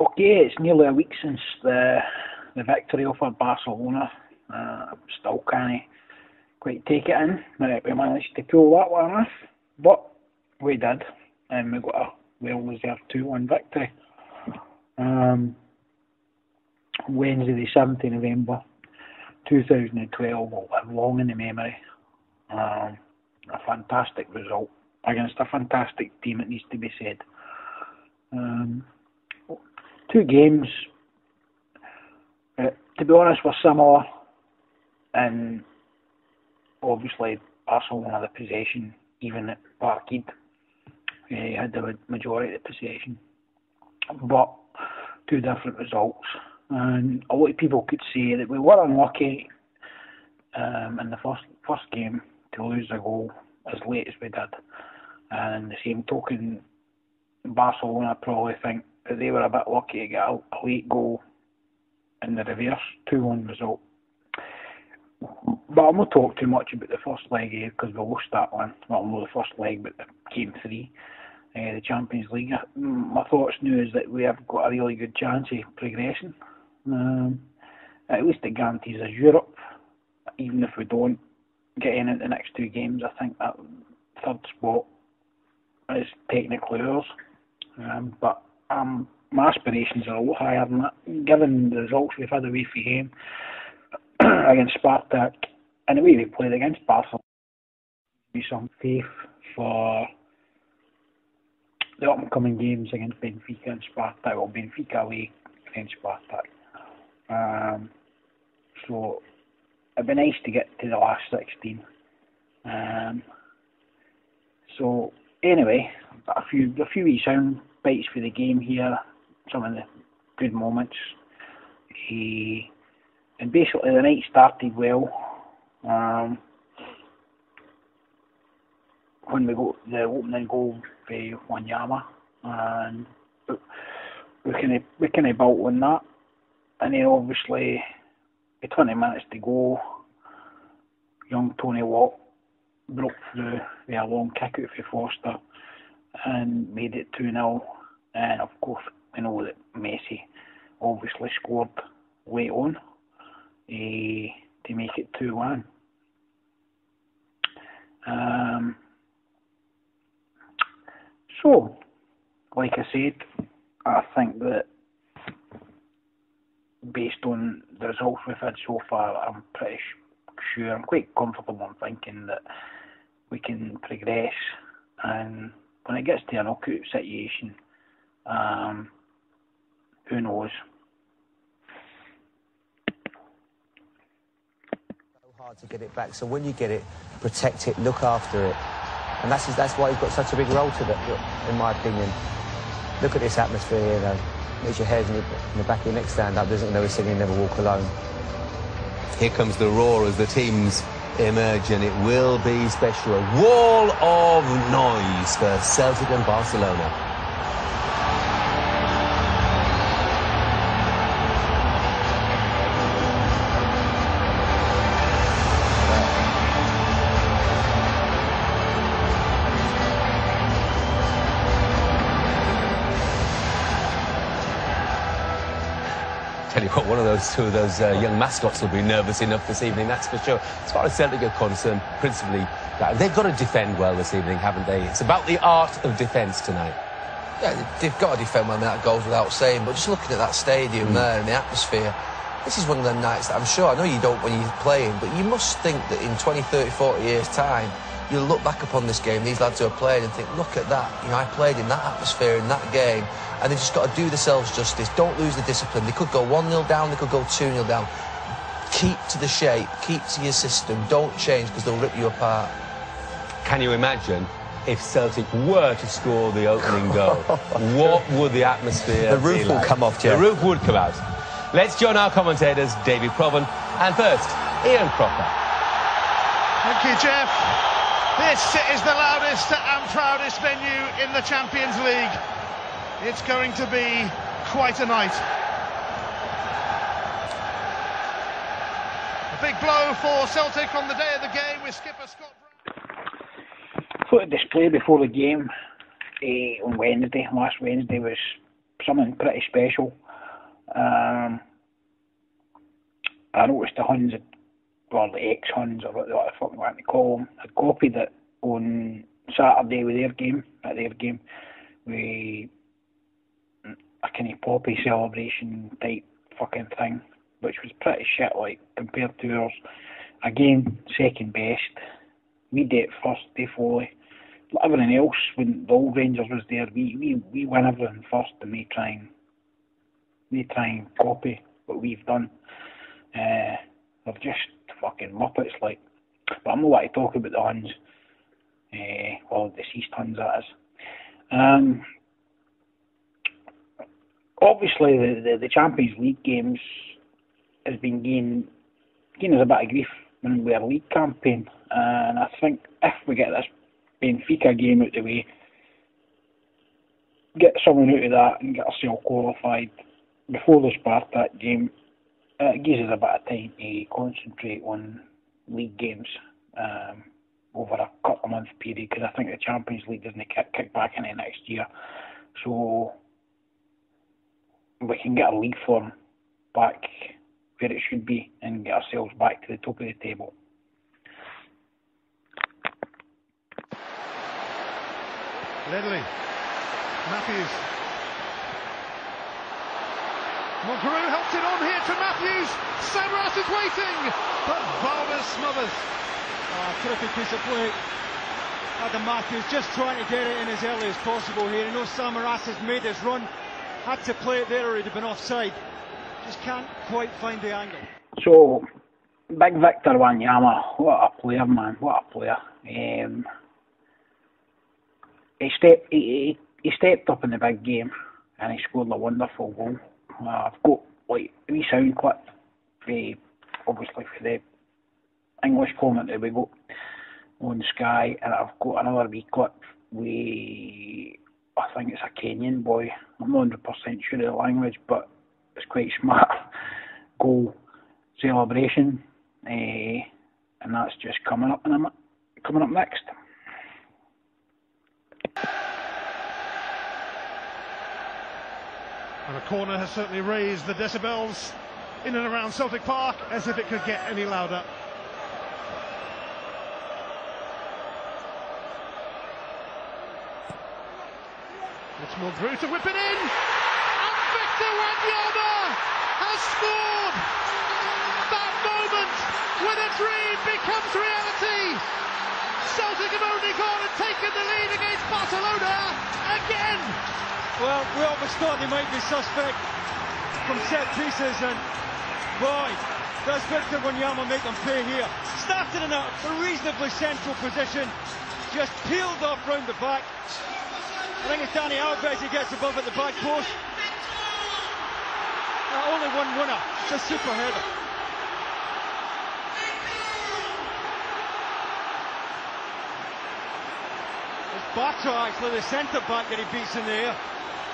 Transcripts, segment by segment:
Okay, it's nearly a week since the victory over Barcelona. Still can't quite take it in that we managed to pull that one off, but we did, and we got a well-deserved 2-1 victory. Wednesday the 7th of November 2012 will live long in the memory. A fantastic result against a fantastic team, it needs to be said. 2 games, to be honest, were similar, and obviously Barcelona had the possession, even at Parkhead. He had the majority of the possession, but 2 different results. And a lot of people could say that we were unlucky in the first game to lose the goal as late as we did. And in the same token, Barcelona probably think that they were a bit lucky to get a late goal in the reverse 2-1 result. But I'll not talk too much about the first leg here because we lost that one. Well, not the first leg, but the game 3, the Champions League. My thoughts now is that we have got a really good chance of progressing. At least it guarantees us Europe. Even if we don't get in the next 2 games, I think that 3rd spot is technically ours. But my aspirations are a lot higher than that, given the results we've had away from home against Spartak and the way we played against Barcelona. Be some faith for the upcoming games against Benfica and Spartak. Well, Benfica away against Spartak. So it'd be nice to get to the last 16. So anyway, a few wee sound bites for the game here. Some of the good moments. And basically the night started well. When we got the opening goal for Wanyama, and we kind of built on that. And then obviously, with 20 minutes to go, young Tony Watt broke through with a long kick out for Forster and made it 2-0. And of course, we know that Messi obviously scored late on to make it 2-1. So, like I said, I think that based on the results we've had so far, I'm pretty sure, I'm quite comfortable in thinking that we can progress, and when it gets to a knockout situation, who knows? So hard to get it back, so when you get it, protect it, look after it, and that's why he's got such a big role to that, in my opinion. Look at this atmosphere here, though. Makes your hairs in the back of your neck stand up, doesn't it? They were singing Never Walk Alone. Here comes the roar as the teams emerge, and it will be special. A wall of noise for Celtic and Barcelona. Tell you what, two of those young mascots will be nervous enough this evening, that's for sure. As far as Celtic are concerned, principally, they've got to defend well this evening, haven't they? It's about the art of defence tonight. Yeah, they've got to defend well, I mean, that goes without saying, but just looking at that stadium there and the atmosphere, this is one of them nights that I'm sure, I know you don't when you're playing, but you must think that in 20, 30, 40 years' time, you'll look back upon this game, these lads who are playing, and think, look at that, you know, I played in that atmosphere, in that game, and they've just got to do themselves justice. Don't lose the discipline. They could go 1-0 down, they could go 2-0 down. Keep to the shape, keep to your system, don't change because they'll rip you apart. Can you imagine if Celtic were to score the opening goal? What would the atmosphere be like? The roof will come off, Jeff. The roof would come out. Let's join our commentators, David Provan, and first, Ian Crocker. Thank you, Jeff. This is the loudest and proudest venue in the Champions League. It's going to be quite a night. A big blow for Celtic on the day of the game with skipper Scott Brown. So the display before the game on Wednesday, last Wednesday, was something pretty special. I noticed the Huns, or the ex-Huns, or what the fuck you want to call them, had copied it on Saturday with their game, with a kind of poppy celebration type fucking thing, which was pretty shit, like, compared to ours. Again, second best. We did it first, they foley. Everything else, when the old Rangers was there, we win everything first, and they try and copy what we've done. They're just fucking muppets, like. But I'm not want to talk about the Huns, or deceased Huns, that is. Obviously, the Champions League games has been gaining us a bit of grief when we had a league campaign, and I think if we get this Benfica game out the way, get someone out of that and get ourselves qualified before the Spartak game, it gives us a bit of time to concentrate on league games over a couple of month period, because I think the Champions League doesn't kick back into next year, so we can get our league form back where it should be and get ourselves back to the top of the table. Ledley, Matthews. Monteru helps it on here to Matthews. Samaras is waiting, but Valdes smothers. Terrific piece of play. Adam Matthews just trying to get it in as early as possible here. He knows Samaras has made his run. Had to play it there or he'd have been offside. Just can't quite find the angle. So, big Victor Wanyama, what a player, man, what a player. He stepped up in the big game and he scored a wonderful goal. I've got like a wee sound clip, obviously for the English commentary we got on Sky, and I've got another wee clip with, I think it's a Kenyan boy, I'm not 100% sure of the language, but it's quite smart, goal celebration, and that's just coming up next. And a corner has certainly raised the decibels in and around Celtic Park, as if it could get any louder. It's Monteru to whip it in, and Victor Wanyama has scored! That moment when a dream becomes reality! Celtic have only gone and taken the lead against Barcelona again! Well, we always thought they might be suspect from set pieces, and boy, does Victor Wanyama make them pay here. Started in a reasonably central position, just peeled off round the back. I think it's Danny Alves, he gets above at the back post. Only one winner, it's a super header. It's Bartra, actually, the centre back that he beats in the air.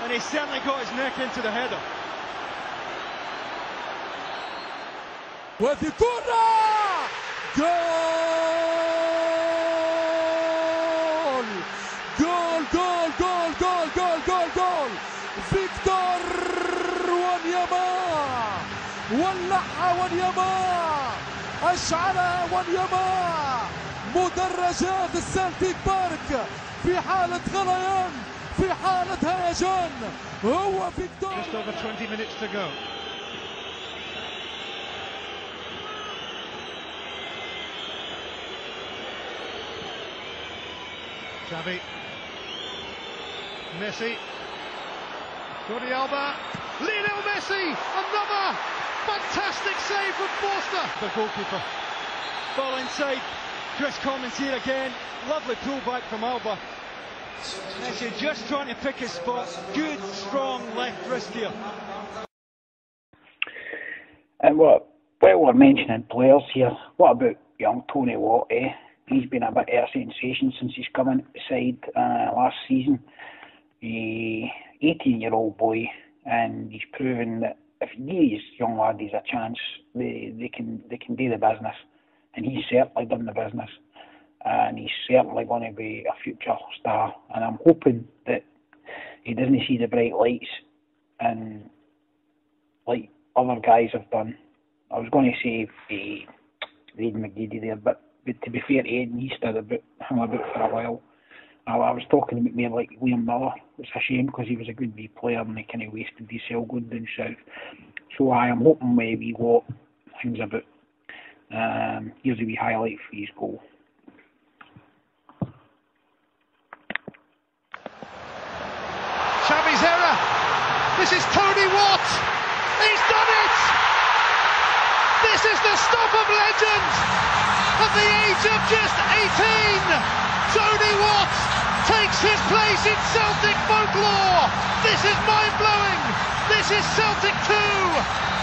And he certainly got his neck into the header. وفي كرة جول جول جول جول جول جول جول جول فيكتور وانياما ولعها وانياما أشعلها وانياما مدرجات السلتيك بارك في حالة غليان في حالة هيجان هو فيكتور. Just over 20 minutes to go. Xavi, Messi, Jordi Alba, Lionel Messi, another fantastic save from Forster. The goalkeeper, ball inside, Chris Commons here again, lovely pullback from Alba. Messi just trying to pick his spot, good strong left wrist here. And while we're mentioning players here, what about young Tony Watt, eh? He's been a bit of a sensation since he's come into the side last season. 18-year-old boy, and he's proven that if you give these young laddies a chance, they can do the business, and he's certainly done the business, and he's certainly going to be a future star. And I'm hoping that he doesn't see the bright lights and like other guys have done. I was going to say Aidan McGeady there, but to be fair to Aidan, he stood hung about for a while. I was talking about me like Liam Miller. It's a shame because he was a good wee player and he kind of wasted his cell going down south. So I am hoping we what things about. Here's a wee highlight for his goal. Xavi's error. This is Tony Watt. He's done it. This is the stuff of legend. At the age of just 18, Tony Watt takes his place in Celtic folklore. This is mind-blowing. This is Celtic 2,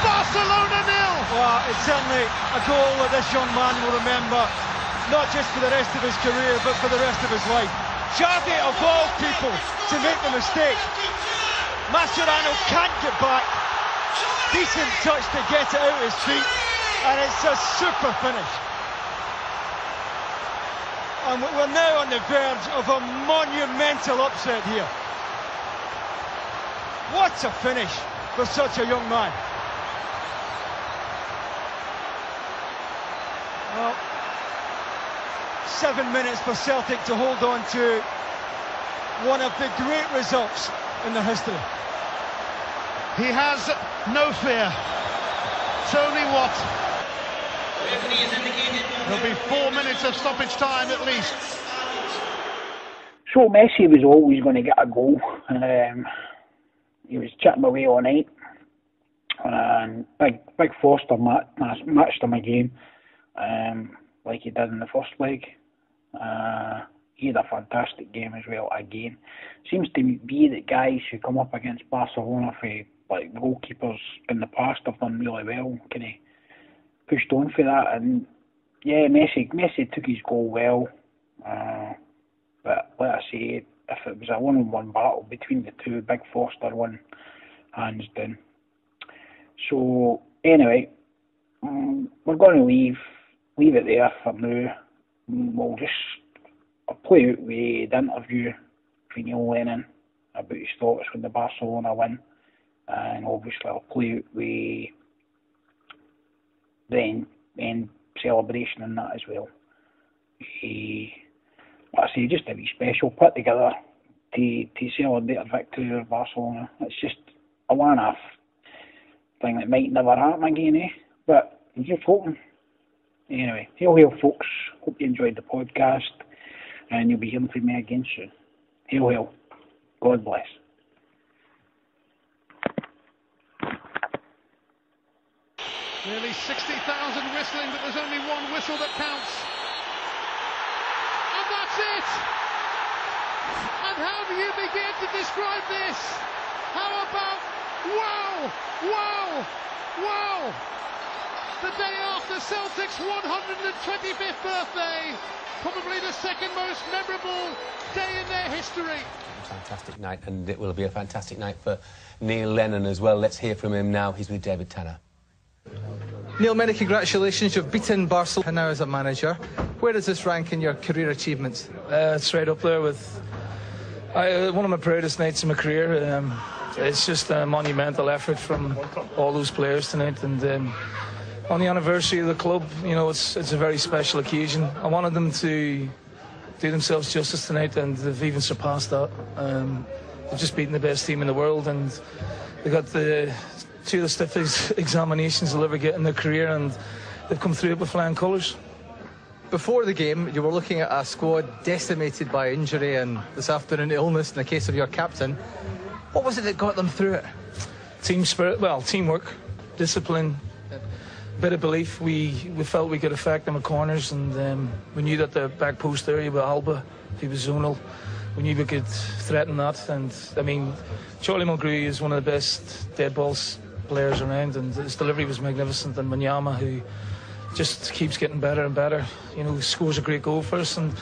Barcelona 0. Well, it's certainly a goal that this young man will remember, not just for the rest of his career, but for the rest of his life. Xavi, of all people, to make the mistake. Mascherano can't get back. Decent touch to get it out of his feet, and it's a super finish. And we're now on the verge of a monumental upset here. What a finish for such a young man. Well, 7 minutes for Celtic to hold on to one of the great results in the history. He has no fear. Tony Watt. There'll be 4 minutes of stoppage time at least. So Messi was always going to get a goal. He was chipping away all night. And big Forster matched him a game, like he did in the first leg. He had a fantastic game as well again. Seems to be that guys who come up against Barcelona for like goalkeepers in the past have done really well, kind of pushed on for that. And yeah, Messi took his goal well, but like I say, if it was a one-on-one battle between the two, big Forster won hands down. So anyway, we're going to leave it there for now. I'll play out with the interview for Neil Lennon about his thoughts when the Barcelona win, and obviously I'll play out with the end celebration and that as well. Like I say, just a wee special put together to celebrate a victory of Barcelona. It's just a one-off thing that might never happen again, but I'm just hoping. Anyway, hail folks, hope you enjoyed the podcast, and you'll be hearing from me again soon. Hail, God bless. Nearly 60,000 whistling, but there's only one whistle that counts. And that's it! And how do you begin to describe this? How about wow, wow, wow! The day after Celtic's 125th birthday, probably the second most memorable day in their history. Fantastic night, and it will be a fantastic night for Neil Lennon as well. Let's hear from him now. He's with David Tanner. Neil, many congratulations. You've beaten Barcelona now as a manager. Where does this rank in your career achievements? It's right up there with one of my proudest nights in my career. It's just a monumental effort from all those players tonight, and on the anniversary of the club, you know, it's a very special occasion. I wanted them to do themselves justice tonight, and they've even surpassed that. They've just beaten the best team in the world, and they got two of the stiffest examinations they'll ever get in their career, and they've come through it with flying colours. Before the game, you were looking at a squad decimated by injury and this afternoon illness in the case of your captain. What was it that got them through it? Team spirit, well, teamwork, discipline, a bit of belief. We felt we could affect them at corners, and we knew that the back post area with Alba, he was zonal. We knew we could threaten that, and I mean, Charlie Mulgrew is one of the best dead balls players around, and his delivery was magnificent. And Wanyama, who just keeps getting better and better, you know, scores a great goal for us, and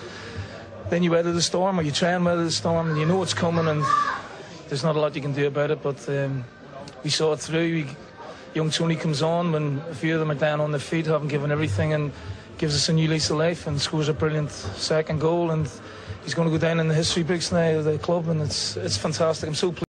then you weather the storm, or you try and weather the storm, and you know it's coming, and there's not a lot you can do about it. But we saw it through. Young Tony comes on when a few of them are down on their feet, haven't given everything, and gives us a new lease of life and scores a brilliant second goal, and he's going to go down in the history books now of the club, and it's fantastic. I'm so pleased.